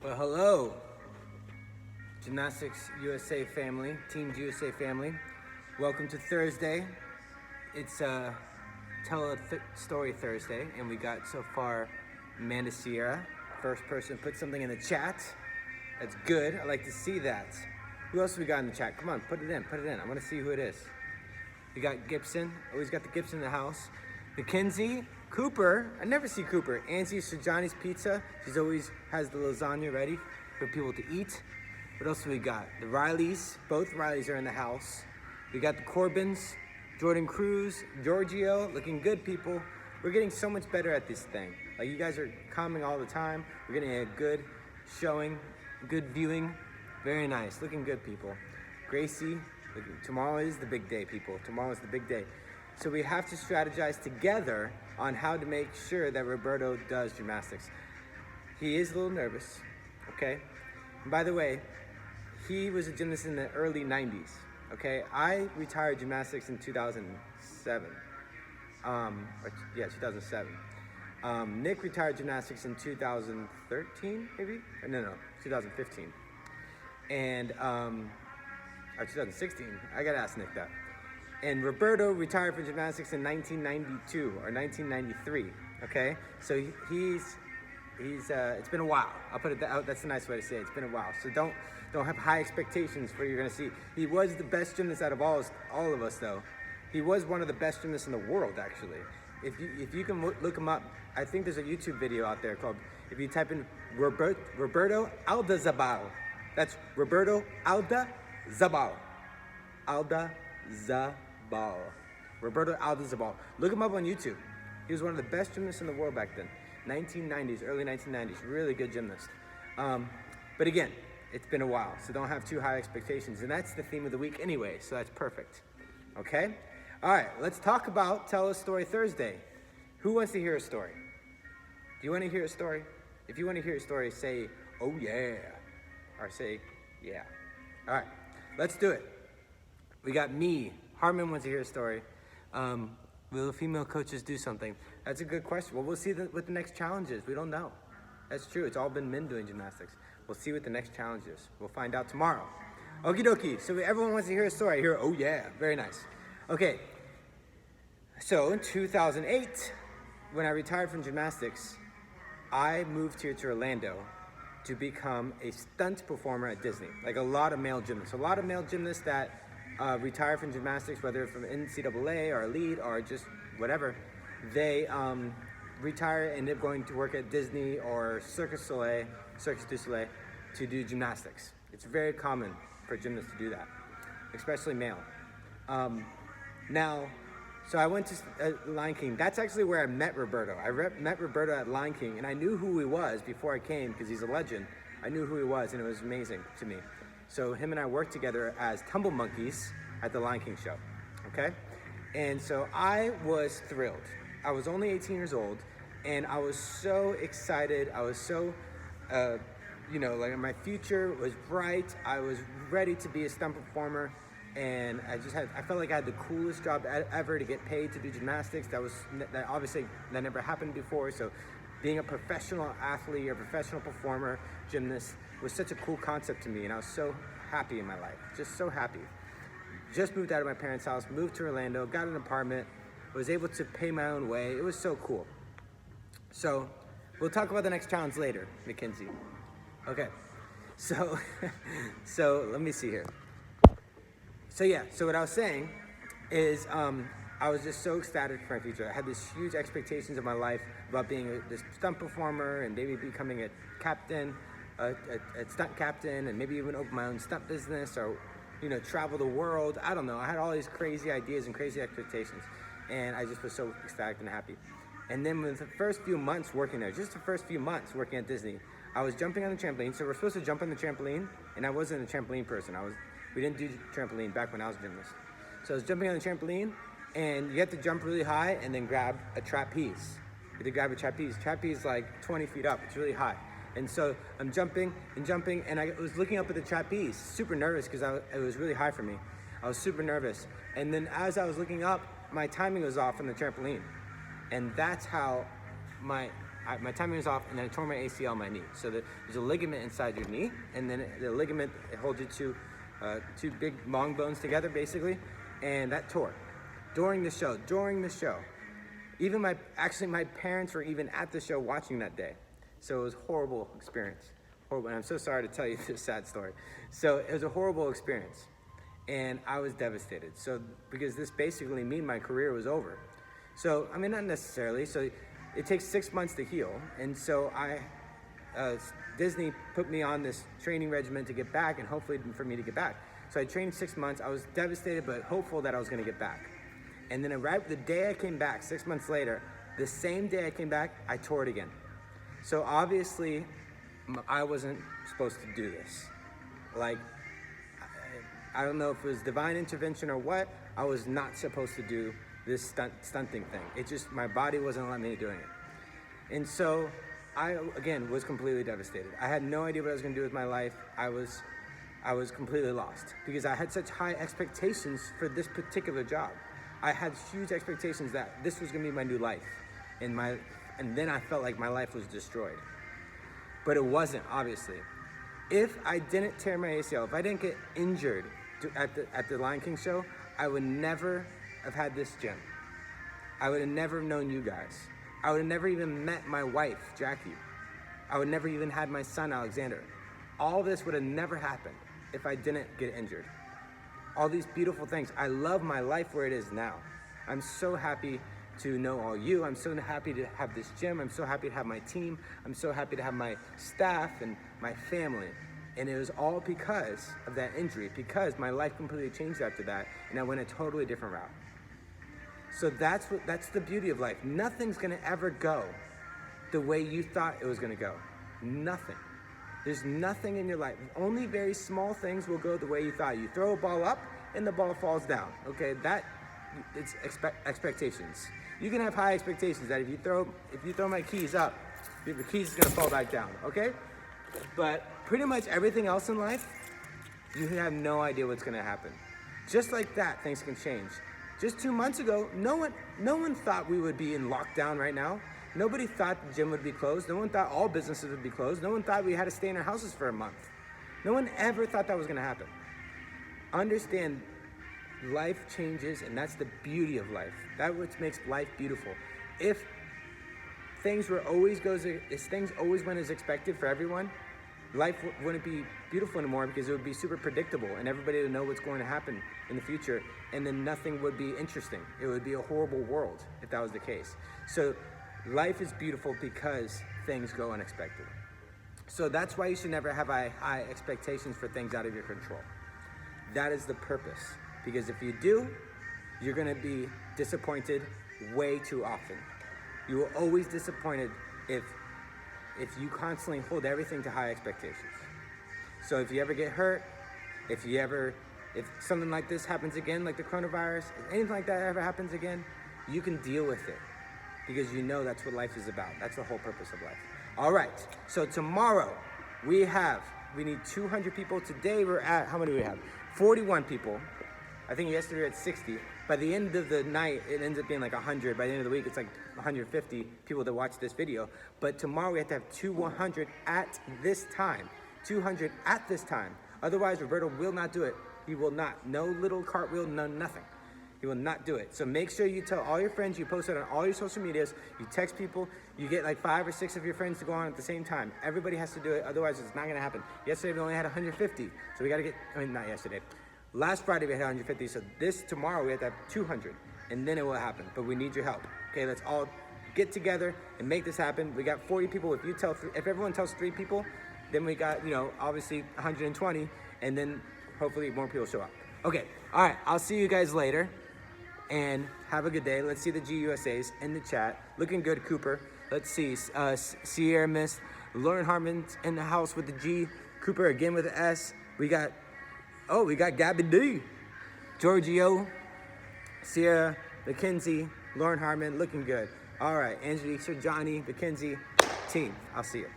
Well, hello, Gymnastics USA family, Team USA family. Welcome to Thursday. It's Tell a Story Thursday, and we got so far Amanda Sierra, first person put something in the chat. That's good. I like to see that. Who else we got in the chat? Come on, put it in. I want to see who it is. We got Gibson. Always got the Gibson in the house. Mackenzie, Cooper. I never see Cooper. Angie Sajani's Pizza. She's always has the lasagna ready for people to eat. What else do we got? The Rileys. Both Rileys are in the house. We got the Corbins, Jordan Cruz, Giorgio. Looking good, people. We're getting so much better at this thing. Like, you guys are commenting all the time. We're getting a good showing, good viewing. Very nice. Looking good, people. Gracie. Tomorrow is the big day, people. Tomorrow is the big day. So we have to strategize together on how to make sure that Roberto does gymnastics. He is a little nervous, okay? And by the way, he was a gymnast in the early 90s, okay? I retired gymnastics in 2007. 2007. Nick retired gymnastics in 2013, maybe? No, 2015. And, or 2016, I gotta ask Nick that. And Roberto retired from gymnastics in 1992 or 1993, okay? So he's it's been a while. I'll put it out, that's a nice way to say it. It's been a while. So don't have high expectations for what you're gonna see. He was the best gymnast out of all of us though. He was one of the best gymnasts in the world, actually. If you can look him up, I think there's a YouTube video out there called, if you type in Roberto Aldazabal. That's Roberto Aldazabal. Roberto Aldazabal. Look him up on YouTube. He was one of the best gymnasts in the world back then. 1990s, early 1990s. Really good gymnast. But again, it's been a while, so don't have too high expectations. And that's the theme of the week anyway, so that's perfect. Okay? All right, let's talk about Tell a Story Thursday. Who wants to hear a story? Do you want to hear a story? If you want to hear a story, say, oh yeah. Or say, yeah. All right, let's do it. We got me. Harmon wants to hear a story. Will female coaches do something? That's a good question. Well, we'll see what the next challenge is. We don't know. That's true. It's all been men doing gymnastics. We'll see what the next challenge is. We'll find out tomorrow. Okie dokie. So everyone wants to hear a story. I hear, oh yeah, very nice. Okay. So in 2008, when I retired from gymnastics, I moved here to Orlando to become a stunt performer at Disney. Like a lot of male gymnasts. A lot of male gymnasts that retire from gymnastics, whether from NCAA or Elite or just whatever, they retire and end up going to work at Disney or Cirque du Soleil to do gymnastics. It's very common for gymnasts to do that, especially male. So I went to Lion King. That's actually where I met Roberto. I met Roberto at Lion King, and I knew who he was before I came because he's a legend. I knew who he was, and it was amazing to me. So him and I worked together as tumble monkeys at the Lion King show, okay? And so I was thrilled. I was only 18 years old, and I was so excited. I was so, like my future was bright. I was ready to be a stunt performer. And I felt like I had the coolest job ever to get paid to do gymnastics. That obviously never happened before. So being a professional athlete or professional performer, gymnast was such a cool concept to me. And I was so happy in my life, just so happy. Just moved out of my parents' house, moved to Orlando, got an apartment, was able to pay my own way. It was so cool. So we'll talk about the next challenge later, Mackenzie. Okay, so let me see here. So what I was saying is I was just so ecstatic for my future. I had this huge expectations of my life about being this stunt performer and maybe becoming a captain, a stunt captain, and maybe even open my own stunt business or, travel the world. I don't know. I had all these crazy ideas and crazy expectations, and I just was so ecstatic and happy. And then with the first few months working there, just the first few months working at Disney, I was jumping on the trampoline. So we're supposed to jump on the trampoline, and I wasn't a trampoline person. We didn't do trampoline back when I was a gymnast. So I was jumping on the trampoline, and you have to jump really high and then grab a trapeze. You have to grab a trapeze. Trapeze is like 20 feet up. It's really high. And so I'm jumping, and I was looking up at the trapeze, super nervous because it was really high for me. I was super nervous. And then as I was looking up, my timing was off on the trampoline. And that's how my my timing was off, and then I tore my ACL in my knee. So there's a ligament inside your knee, and then the ligament holds you two big long bones together, basically, and that tore during the show. Even my parents were even at the show watching that day. So it was a horrible experience. Horrible, and I'm so sorry to tell you this sad story. So it was a horrible experience, and I was devastated. So because this basically meant my career was over. So I mean, not necessarily. So it takes 6 months to heal, and so Disney put me on this training regimen to get back, and hopefully for me to get back. So I trained 6 months. I was devastated, but hopeful that I was going to get back. And then right the day I came back, 6 months later, the same day I came back, I tore it again. So obviously, I wasn't supposed to do this. Like, I don't know if it was divine intervention or what. I was not supposed to do this stunting thing. It just, my body wasn't letting me doing it. And so I, again, was completely devastated. I had no idea what I was gonna do with my life. I was completely lost because I had such high expectations for this particular job. I had huge expectations that this was gonna be my new life. And then I felt like my life was destroyed. But it wasn't, obviously. If I didn't tear my ACL, if I didn't get injured at the Lion King show, I would never have had this gym. I would have never known you guys. I would have never even met my wife, Jackie. I would never even had my son, Alexander. All this would have never happened if I didn't get injured. All these beautiful things. I love my life where it is now. I'm so happy to know all you. I'm so happy to have this gym. I'm so happy to have my team. I'm so happy to have my staff and my family. And it was all because of that injury, because my life completely changed after that, and I went a totally different route. So that's the beauty of life. Nothing's gonna ever go the way you thought it was gonna go. Nothing. There's nothing in your life. Only very small things will go the way you thought. You throw a ball up and the ball falls down. Okay, it's expectations. You can have high expectations that if you throw my keys up, the keys is gonna fall back down. Okay, but pretty much everything else in life, you have no idea what's gonna happen. Just like that, things can change. Just 2 months ago, no one thought we would be in lockdown right now. Nobody thought the gym would be closed. No one thought all businesses would be closed. No one thought we had to stay in our houses for a month. No one ever thought that was gonna happen. Understand, life changes, and that's the beauty of life. That's what makes life beautiful. If things always went as expected for everyone, life wouldn't be beautiful anymore because it would be super predictable and everybody would know what's going to happen in the future, and then nothing would be interesting. It would be a horrible world if that was the case. So life is beautiful because things go unexpected. So that's why you should never have high expectations for things out of your control. That is the purpose. Because if you do, you're gonna be disappointed way too often. You will always disappointed if you constantly hold everything to high expectations. So if you ever get hurt, if something like this happens again, like the coronavirus, if anything like that ever happens again, you can deal with it because you know that's what life is about. That's the whole purpose of life. All right, so tomorrow we need 200 people. Today we're at, how many do we have? 41 people. I think yesterday we were at 60. By the end of the night, it ends up being like 100. By the end of the week, it's like 150 people that watch this video. But tomorrow we have to have 200 at this time. 200 at this time. Otherwise, Roberto will not do it. He will not. No little cartwheel, no nothing. He will not do it. So make sure you tell all your friends, you post it on all your social medias, you text people, you get like 5 or 6 of your friends to go on at the same time. Everybody has to do it, otherwise it's not gonna happen. Yesterday we only had 150, so we gotta not yesterday. Last Friday we had 150, so tomorrow we have to have 200, and then it will happen, but we need your help. Okay, let's all get together and make this happen. We got 40 people. If everyone tells 3 people, then we got, obviously 120, and then hopefully more people show up. Okay, all right, I'll see you guys later. And have a good day. Let's see the GUSAs in the chat. Looking good, Cooper. Let's see. Sierra Miss. Lauren Harmon's in the house with the G. Cooper again with the S. We got Gabby D. Giorgio. Sierra. Mackenzie. Lauren Harmon. Looking good. All right. Angelique, Johnny, Mackenzie. Team. I'll see you.